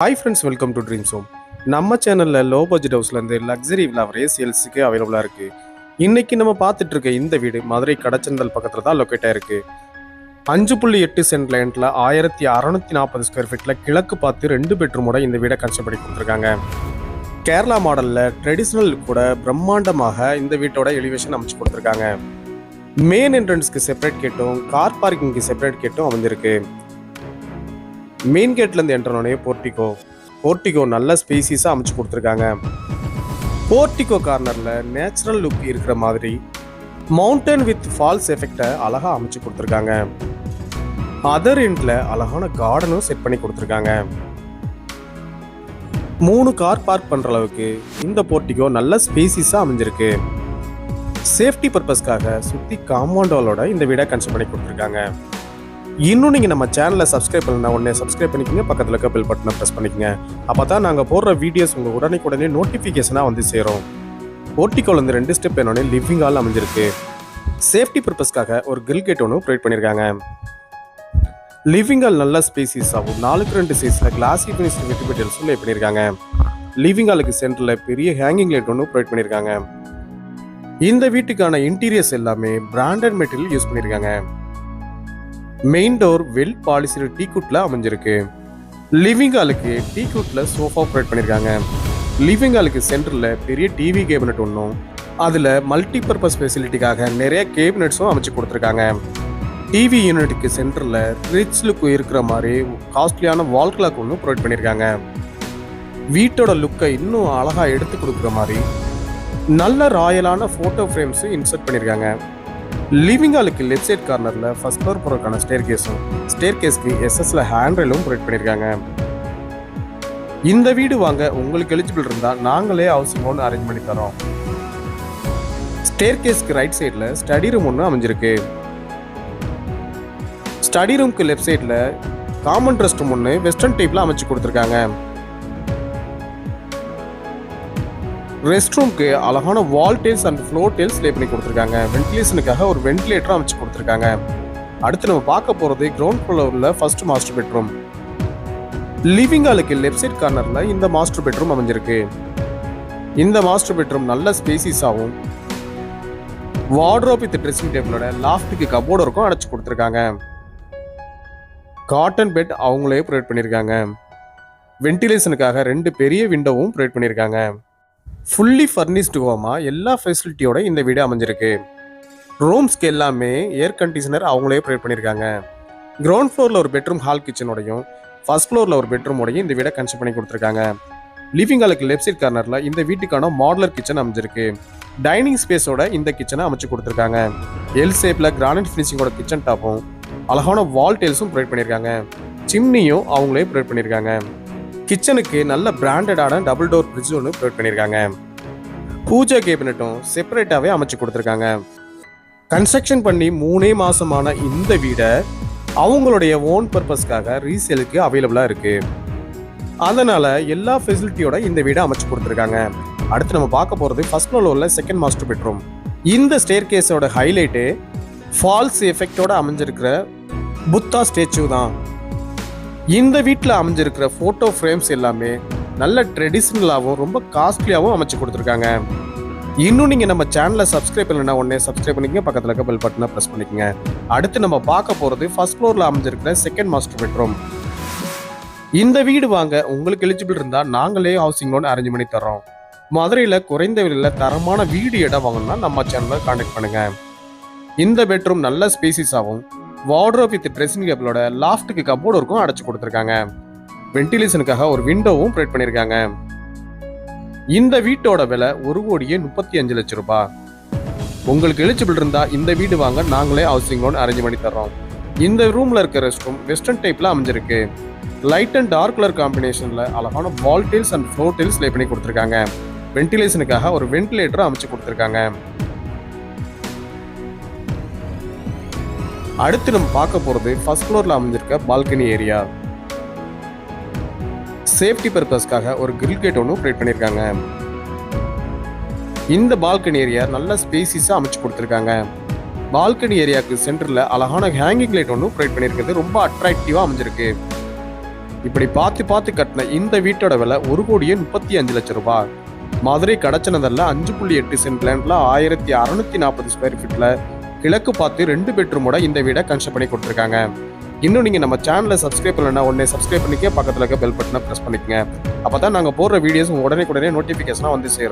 Hi friends, welcome to dreams home. நம்ம சேனலில் low budget ஹவுஸ்லேருந்து luxury villa வரைய சேல்ஸுக்கு அவைலபிளாக இருக்குது. இன்றைக்கி நம்ம பார்த்துட்டு இருக்க இந்த வீடு மதுரை கடச்சந்தல் பக்கத்தில் தான் லொக்கேட் ஆயிருக்கு. 5.8 சென்ட் லேண்டில் 1640 ஸ்கொயர் ஃபீட்டில் கிழக்கு பார்த்து 2 பெட்ரூமோட இந்த வீடை கன்ஸ்ட்ரக்ட் பண்ணி கொடுத்துருக்காங்க. கேரளா மாடலில் ட்ரெடிஷ்னல் கூட பிரம்மாண்டமாக இந்த வீட்டோட எலிவேஷன் அமைச்சு கொடுத்துருக்காங்க. மெயின் என்ட்ரன்ஸ்க்கு செப்பரேட் கேட்டும் கார் பார்க்கிங்க்கு செப்பரேட் கேட்டும் அமைஞ்சிருக்கு. மெயின் கேட்லேருந்து என்ட்ரனோடனே போர்ட்டிகோ நல்ல ஸ்பேசிஸாக அமைச்சு கொடுத்துருக்காங்க. போர்ட்டிகோ கார்னரில் நேச்சுரல் லுக் இருக்கிற மாதிரி மவுண்டன் வித் ஃபால்ஸ் எஃபெக்டை அழகாக அமைச்சு கொடுத்துருக்காங்க. அதர் எண்டில் அழகான கார்டனும் செட் பண்ணி கொடுத்துருக்காங்க. 3 கார் பார்க் பண்ணுற அளவுக்கு இந்த போர்ட்டிகோ நல்ல ஸ்பேசிஸாக அமைஞ்சிருக்கு. சேஃப்டி பர்பஸ்க்காக சுற்றி காம்பவுண்ட் வாலோட இந்த வீடை கன்ஸ்ட்ரக்ட் பண்ணி கொடுத்துருக்காங்க. இன்னும் நீங்கள் நம்ம சேனலை சப்ஸ்கிரைப் பண்ணலாம், உடனே சப்ஸ்கிரைப் பண்ணிக்கோங்க. பக்கத்தில் இருக்க பெல் பட்டனை ப்ரெஸ் பண்ணிக்கோங்க. அப்போ தான் நாங்கள் போடுற வீடியோஸ் உங்கள் உடனே நோட்டிஃபிகேஷனாக வந்து சேரும். போர்ட்டிகோலேருந்து 2 ஸ்டெப் என்னோட லிவிங் ஹால் அமைஞ்சிருக்கு. சேஃப்டி பர்பஸ்க்காக ஒரு கிரில் கேட் ஒன்று ப்ரொவைட் பண்ணியிருக்காங்க. லிவிங் ஹால் நல்ல ஸ்பேசிஸ் ஆகும். 4x2 சைஸில் கிளாசி ஃபினிஷ் மெட்டீரியல்ஸும் லே பண்ணியிருக்காங்க. லிவிங் ஹாலுக்கு சென்டரில் பெரிய ஹேங்கிங் லைட் ஒன்று ப்ரொவைட் பண்ணியிருக்காங்க. இந்த வீட்டுக்கான இன்டீரியர்ஸ் எல்லாமே பிராண்டட் மெட்டீரியல் யூஸ் பண்ணியிருக்காங்க. மெயின் டோர் வெல் பாலிசிடு டீக்குட்ல அமைஞ்சிருக்கு. லிவிங் ஹாலுக்கு டீக்குட்ல சோஃபா ப்ரொவைட் பண்ணியிருக்காங்க. லிவிங் ஹாலுக்கு சென்டரில் பெரிய டிவி கேபினட் ஒன்றும் அதில் மல்டி பர்பஸ் ஃபெசிலிட்டிக்காக நிறைய கேபினட்ஸும் அமைச்சு கொடுத்துருக்காங்க. டிவி யூனிட்டுக்கு சென்டரில் ரிச் லுக் இருக்கிற மாதிரி காஸ்ட்லியான வால் கிளாக் ஒன்று ப்ரொவைட் பண்ணியிருக்காங்க. வீட்டோட லுக்கை இன்னும் அழகாக எடுத்து கொடுக்குற மாதிரி நல்ல ராயலான ஃபோட்டோ ஃப்ரேம்ஸும் இன்சர்ட் பண்ணியிருக்காங்க. லிவிங் ஹாலுக்கு லெஃப்ட் சைட் கார்னரில் ஃபர்ஸ்ட் ஃப்ளோர் போகிறதுக்கான ஸ்டேர் கேஸ்க்கு எஸ்எஸ்ல ஹேண்ட் ரெயிலும் ப்ரொவைட் பண்ணியிருக்காங்க. இந்த வீடு வாங்க உங்களுக்கு எலிஜிபிள் இருந்தால் நாங்களே ஹவுசிங் லோன் அரேஞ்ச் பண்ணி தரோம். ஸ்டேர் கேஸ்க்கு ரைட் சைடில் ஸ்டடி ரூம் ஒன்று அமைஞ்சிருக்கு. ஸ்டடி ரூம்க்கு லெஃப்ட் சைடில் காமன் ரெஸ்ட் ரூம் ஒன்று வெஸ்டர்ன் டைப்பில் அமைச்சு கொடுத்துருக்காங்க. ரெஸ்ட் ரூம்க்கு அழகான வால் டைல்ஸ் அண்ட் ஃப்ளோர் டைல்ஸ் லே பண்ணி கொடுத்துருக்காங்க. வென்டிலேஷனுக்காக ஒரு வென்டிலேட்டர் அமைச்சு கொடுத்துருக்காங்க. அடுத்து நம்ம பார்க்க போகிறது கிரவுண்ட் ஃப்ளோரில் ஃபர்ஸ்ட் மாஸ்டர் பெட்ரூம். லிவிங் ஹாலுக்கு லெஃப்ட் சைட் கார்னரில் இந்த மாஸ்டர் பெட்ரூம் அமைஞ்சிருக்கு. இந்த மாஸ்டர் பெட்ரூம் நல்ல ஸ்பேசிஸாகவும் வார்ட்ரோப் வித் ட்ரெஸ்ஸிங் டேபிளோட லாஃப்ட்டுக்கு கபோர்டு இருக்கும் அடைச்சு கொடுத்துருக்காங்க. காட்டன் பெட் அவங்களே ப்ரொவைட் பண்ணியிருக்காங்க. வென்டிலேஷனுக்காக 2 பெரிய விண்டோவும் ப்ரொவைட் பண்ணியிருக்காங்க. ஃபுல்லி ஃபர்னிஷ்டு ஹோமாக எல்லா ஃபெசிலிட்டியோட இந்த வீடு அமைஞ்சிருக்கு. ரூம்ஸ்க்கு எல்லாமே ஏர் கண்டிஷனர் அவங்களே ப்ரொவைட் பண்ணியிருக்காங்க. கிரவுண்ட் ஃப்ளோரில் ஒரு பெட்ரூம் ஹால் கிச்சனோடையும் ஃபர்ஸ்ட் ஃப்ளோரில் ஒரு பெட்ரூமோடையும் இந்த வீடை கன்ஸ்ட்ரக்ட் பண்ணி கொடுத்துருக்காங்க. லிவிங் ஹாலுக்கு லெஃப்ட் சைட் கார்னரில் இந்த வீட்டுக்கான மாடுலர் கிச்சன் அமைஞ்சிருக்கு. டைனிங் ஸ்பேஸோட இந்த கிச்சனை அமைச்சு கொடுத்துருக்காங்க. எல் ஷேப்பில் கிரானைட் ஃபினிஷிங்கோட கிச்சன் டாப்பும் அழகான வால் டைல்ஸும் ப்ரொவைட் பண்ணியிருக்காங்க. சிம்னியும் அவங்களே ப்ரொவைட் பண்ணியிருக்காங்க. கிச்சனுக்கு நல்ல பிராண்டடான டபுள் டோர் ஃப்ரிட்ஜ் ஒன்று ப்ரொவைட் பண்ணியிருக்காங்க. பூஜா கேபினட்டும் செப்பரேட்டாகவே அமைச்சு கொடுத்துருக்காங்க. கன்ஸ்ட்ரக்ஷன் பண்ணி 3 மாதமான இந்த வீடை அவங்களுடைய ஓன் பர்பஸ்க்காக ரீசேலுக்கு அவைலபிளாக இருக்குது. அதனால் எல்லா ஃபெசிலிட்டியோட இந்த வீடை அமைச்சு கொடுத்துருக்காங்க. அடுத்து நம்ம பார்க்க போகிறது ஃபர்ஸ்ட் ஃப்ளோரில் உள்ள செகண்ட் மாஸ்டர் பெட்ரூம். இந்த ஸ்டேர் கேஸோட ஹைலைட்டு ஃபால்ஸ் எஃபெக்டோட அமைஞ்சிருக்கிற புத்தா ஸ்டேச்சு தான். இந்த வீட்டில் அமைஞ்சிருக்கிற ஃபோட்டோ ஃப்ரேம்ஸ் எல்லாமே நல்ல ட்ரெடிஷ்னலாகவும் ரொம்ப காஸ்ட்லியாகவும் அமைச்சு கொடுத்துருக்காங்க. இன்னும் நீங்கள் நம்ம சேனலை சப்ஸ்கிரைப் பண்ணலைன்னா உடனே சப்ஸ்கிரைப் பண்ணிக்கங்க. பக்கத்தில் இருக்க பெல் பட்டனை ப்ரெஸ் பண்ணிக்கங்க. அடுத்து நம்ம பார்க்க போகிறது ஃபர்ஸ்ட் ஃப்ளோரில் அமைஞ்சிருக்கிற செகண்ட் மாஸ்டர் பெட்ரூம். இந்த வீடு வாங்க உங்களுக்கு எலிஜிபிள் இருந்தால் நாங்களே ஹவுசிங் லோன் அரேஞ்ச் பண்ணி தரோம். மதுரையில் குறைந்த விலையில் தரமான வீடு இடம் வாங்கணும்னா நம்ம சேனலை கான்டாக்ட் பண்ணுங்கள். இந்த பெட்ரூம் நல்ல ஸ்பேசிஸாகவும் வார்ட்ரோப் வித் ட்ரெஸ்ஸிங் டேபிளோட லாஃப்ட்டுக்கு கபோர்டு இருக்கும் அடைச்சு கொடுத்துருக்காங்க. வென்டிலேஷனுக்காக ஒரு விண்டோவும் ப்ரொவைட் பண்ணியிருக்காங்க. இந்த வீட்டோட விலை 1,35 லட்சம் ரூபாய். உங்களுக்கு எலிஜிபிள் இருந்தால் இந்த வீடு வாங்க நாங்களே ஹவுசிங் லோன் அரேஞ்ச் பண்ணி தரோம். இந்த ரூமில் இருக்க ரெஸ்ட் ரூம் வெஸ்டர்ன் டைப்பில் அமைஞ்சிருக்கு. லைட் அண்ட் டார்க் கலர் காம்பினேஷனில் அழகான வால் டைல்ஸ் அண்ட் ஃப்ளோர் டைல்ஸ் லே பண்ணி கொடுத்துருக்காங்க. வென்டிலேஷனுக்காக ஒரு வென்டிலேட்டர் அமைச்சு கொடுத்துருக்காங்க. அடுத்து நம்ம பார்க்க போகிறது ஃபர்ஸ்ட் ஃப்ளோரில் அமைஞ்சிருக்க பால்கனி ஏரியா. சேஃப்டி பர்பஸ்க்காக ஒரு கிரில் கேட் ஒன்று ப்ரொவைட் பண்ணியிருக்காங்க. இந்த பால்கனி ஏரியா நல்ல ஸ்பேசிஸாக அமைச்சு கொடுத்துருக்காங்க. பால்கனி ஏரியாவுக்கு சென்டரில் அழகான ஹேங்கிங் லைட் ஒன்று ப்ரொவைட் பண்ணியிருக்கிறது ரொம்ப அட்ராக்டிவாக அமைஞ்சிருக்கு. இப்படி பார்த்து பார்த்து கட்டின இந்த வீட்டோட விலை 1,35,00,000 ரூபாய். மதுரை கடச்சனதல்ல 5.8 சென்ட் லேண்ட்ல 1640 ஸ்கொயர் ஃபீட்ல கிழக்கு பார்த்து 2 பெட்ரூமோட இந்த வீடை கன்ஸ்ட்ரக்ட் பண்ணி கொடுத்துருக்காங்க. இன்னும் நீங்கள் நம்ம சேனலை சப்ஸ்கிரைப் பண்ணலன்னா உடனே சப்ஸ்கிரைப் பண்ணிக்க, பக்கத்தில் இருக்க பெல் பட்டனை ப்ரெஸ் பண்ணிக்கங்க. அப்போ தான் நாங்கள் போடுற வீடியோஸ் உடனே நோட்டிஃபிகேஷனாக வந்து சேரும்.